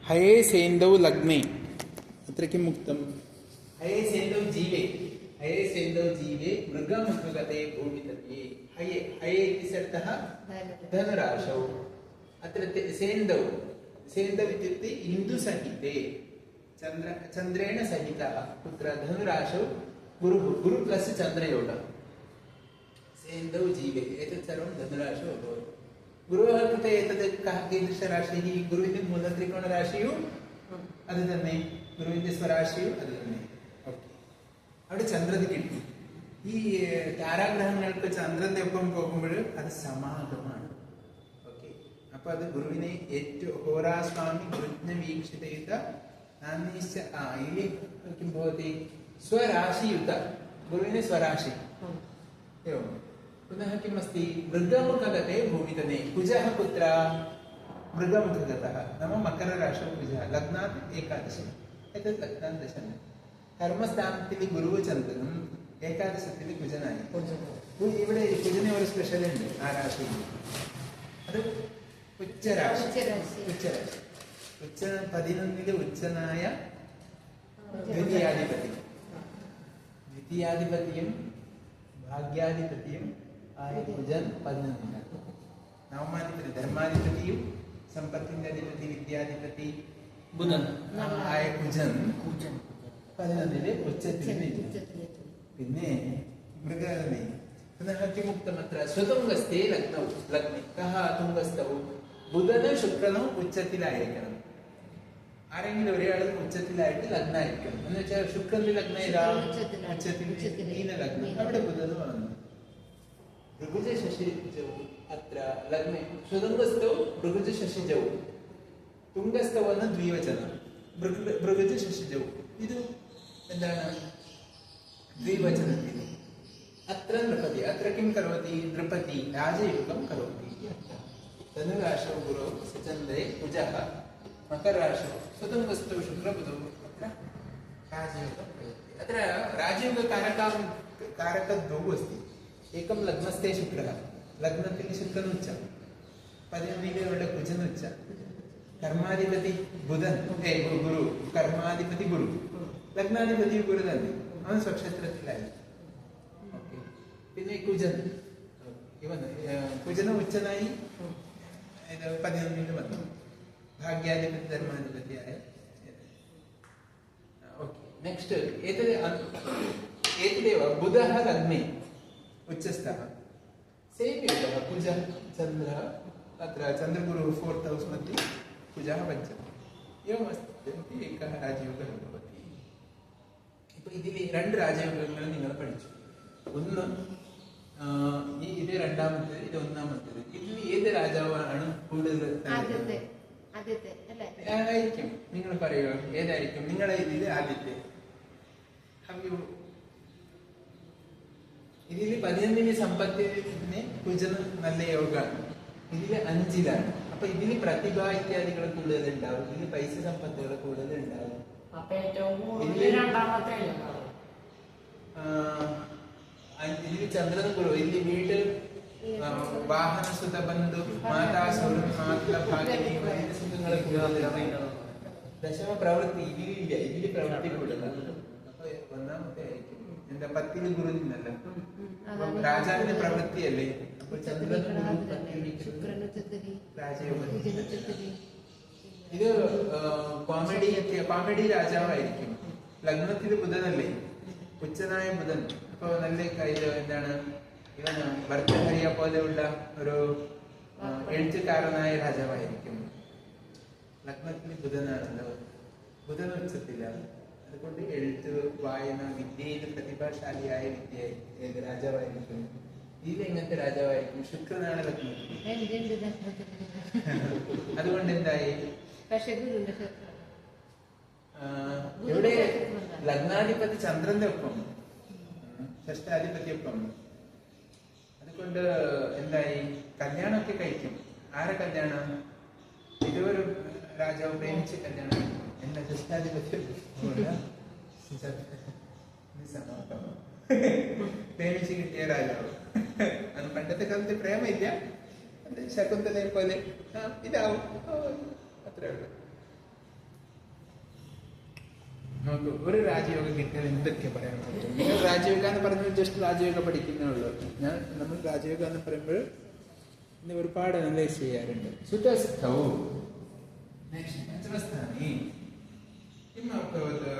हये सेन्दौ लग्ने अत्र किम् उक्तं हये सेन्दौ जीवे हये सेन्दौ जीवे मृगमुखगते भूमितत्ये हये हये इति अर्थः धनुराशौ अत्र सेन्दौ सेन्दौ इत्युक्ते इन्दुसहिते चन्द्रेण सहितः कुत्र धनुराशौ गुरुः गुरु प्लस् चन्द्रयोगः सेन्दौ जीवे एतत् सर्वं धनुराशौ अभवत् गुरुः कृते एतत् कः कीदृशराशिः गुरुविന്റെ മൂലത്രികോണരാശിയോ അത് തന്നെ ഗുരുവിന്റെ സ്വരാശിയോ അത് തന്നെ ഓക്കേ അവിടെ ചന്ദ്രനെ കിട്ടി ഈ താരാഗ്രഹങ്ങൾക്ക് ചന്ദ്രന്റെ ഒപ്പം പോകുമ്പോൾ അത് സമാഗമാണ് ഓക്കേ അപ്പോൾ അത് ഗുരുവിനെ ഏറ്റവും ഹോരാസ്വാമി ഗുരുജ്ഞ വീക്ഷിതയുത നാനീശ ಇಲ್ಲಿ किंभवति स्वराशियुत गुरुविने स्वराशि एवं पुनः किम् अस्ति मृगमुखगते भूमितने कुजः कुत्र मृगमुखगतः नाम मकरराशौ कुजः लग्नात् एकादशम् एतत् लग्नात् दशमं കർമ്മസ്ഥാനത്തിൽ ഗുരുവ് ചന്ദ്രനും ഏകാദശത്തിൽ കുജനായി ഇവിടെ കുജന് ഒരു സ്പെഷ്യൽ ഉണ്ട് ആ രാശിയിൽ അത് ഉച്ചരാശി ഉച്ചരാശി ഉച്ച 11 ഉച്ചനായ ദ്വിതീയാധിപതിയും ഭാഗ്യാധിപതിയും ആയ കുജൻ 11 നവമാധിപതി ധർമാധിപതിയും സമ്പത്തിന്റെ അധിപതി വിദ്യാധിപതി ബുധൻ ആയ കുജൻ 11 ഉച്ചത്തിൽ പിന്നെ മൃഗനെ പുനഃ കിമുക്തമത്ര സ്വതുംഗസ്ഥേ ലഗ്നൗ ലഗ്നെ കഹ തുംഗസ്ഥൗ ബുധനും ശുക്രനും ഉച്ചത്തിലായിരിക്കണം ആരെങ്കിലും ഒരാൾ ഉച്ചത്തിലായിട്ട് ലഗ്നായിരിക്കണം എന്ന് വെച്ചാൽ ശുക്രന്റെ ലഗ്നം ഏതാ ഉച്ചത്തിൽ മീന ലഗ്നം അവിടെ ബുധന് വന്നു ഭൃഗുജ ശശിജൗ അത്ര ലഗ്നെ സ്വതുംഗസ്ഥൗ ഭൃഗുജ ശശിജൗ തുംഗസ്ഥൗ എന്ന ദ്വിവചനം ഭൃഗുജ ശശിജൗ ഇത് എന്താണ് ദ്വിവചനത്തിൽ അത്ര നൃപതി അത്ര കിം കരോതി നൃപതി രാജയോഗം കരോതി ധനുരാശൗ ഗുരौ സചന്ദ്രേ കുജഃ मकरराशौ स्वतंत्रस्तौ शुक्रबुधौ अत्र राजयोगं करोति अत्र राजयोगकारकद्वौ अस्ति एकं लग्नस्थे शुक्रः लग्नത്തിൽ ശുക്രനുച്ച 11 കുജനുച്ച കർമാധിപതി ബുധൻ ഗുരു കർമാധിപതി ഗുരു ലഗ്നാധിപതി ഗുരു തന്നെ അവൻ സ്വക്ഷേത്രത്തിലായി ഓക്കേ പിന്നെ കുജൻ ഇവൻ കുജന ഉച്ചനായി 11 വന്നു ഭാഗ്യാധിപതി ധർമാധിപതിയായ ഓക്കേ നെക്സ്റ്റ് ഏതദേവ ബുധഃ ലഗ്നെ ഉച്ചസ്ഥः सेम् योगः कुजः चन्द्रः अत्र चन्द्रगुरुः 4th हौस् मध्ये कुजः पञ्चमे एवमस्ति एकः राजयोगः भवति ഇപ്പോൾ ഇതിൽ രണ്ട് രാജയോഗങ്ങൾ നിങ്ങൾ പഠിച്ചു ഒന്ന് ഇത് രണ്ടാമത്തേത് ഇത് ഒന്നാമത്തേത് ഇതിൽ ഏത് രാജാവാണ് കൂടുതൽ ആയിരിക്കും നിങ്ങൾ പറയുക ഏതായിരിക്കും നിങ്ങളെ ഇതിൽ ആദ്യത്തെ ഇതിൽ 11 സമ്പത്തിന് കുജന് നല്ല യോഗമാണ് ഇതിൽ 5ലാണ് അപ്പൊ ഇതിൽ പ്രതിഭ ഇത്യാദികൾ കൂടുതൽ ഉണ്ടാവും ഇതിൽ പൈസ സമ്പത്തുകൾ കൂടുതൽ ഉണ്ടാവും ഇതിൽ ചന്ദ്രന് കുറവ് ഇതിൽ വീട് വാഹന സുത ബന്ധു മാതാ മാതൃ ഭാഗ്യനി സുഖങ്ങളെ കൂടുതൽ ദശമ പ്രവൃത്തി ഇതിലില്ല ഇതിൽ പ്രവൃത്തി കൂടുതലാണ് അപ്പൊ ഒന്നാമത്തെ ആയിരിക്കും എന്താ 10 ഗുരു നിന്നല്ല രാജാവിന്റെ പ്രവൃത്തിയല്ലേ അപ്പൊ ചന്ദ്രൻ ഇത് കോമഡി രാജാവായിരിക്കും ലഗ്നത്തിൽ ബുധനല്ലേ ഉച്ചനായ ബുധൻ അപ്പൊ നല്ല ഇത് എന്താണ് ഇവന് ഭർത്തഹരിയെ പോലെയുള്ള ഒരു എഴുത്തുകാരനായ രാജാവായിരിക്കും ലഗ്നത്തിൽ ബുധനാണല്ലോ ബുധൻ ഉച്ചത്തിലാണ് അതുകൊണ്ട് എഴുത്ത് വായന വിദ്യയിൽ പ്രതിഭാശാലിയായ രാജാവായിരിക്കും ഇതിൽ എങ്ങനത്തെ രാജാവായിരിക്കും ശുക്രനാണ് ലഗ്നത്തിൽ അതുകൊണ്ട് എന്തായി ഇവിടെ ലഗ്നാധിപതി ചന്ദ്രന്റെ ഒപ്പം ഷഷ്ടാധിപതി ഒപ്പം അതുകൊണ്ട് എന്തായി കല്യാണമൊക്കെ കഴിക്കും ആരെ കല്യാണം ഇതൊരു രാജാവ് പ്രേമിച്ച കല്യാണം എന്താ ഷഷ്ടാധിപതി പ്രേമിച്ച് കിട്ടിയ രാജാവ് അത് പണ്ടത്തെ കാലത്ത് പ്രേമമില്ല ശകുന്തലയെ പോലെ ഇതാവും അത്രേ ഉള്ളൂ നമുക്ക് ഒരു രാജയോഗം കിട്ടിയാൽ എന്തൊക്കെ പറയാൻ പറ്റും? നിങ്ങൾ രാജയോഗ എന്ന് പറയുന്നത് ജസ്റ്റ് രാജയോഗ പഠിക്കുന്നേ ഉള്ളൂ. നമ്മൾ രാജയോഗ എന്ന് പറയുമ്പോൾ ഇന്ന് ഒരുപാട് അനലൈസ് ചെയ്യാറുണ്ട്. സുഖസ്ഥവും നെക്സ്റ്റ് പഞ്ചമസ്ഥാനി കിം അഭവത്?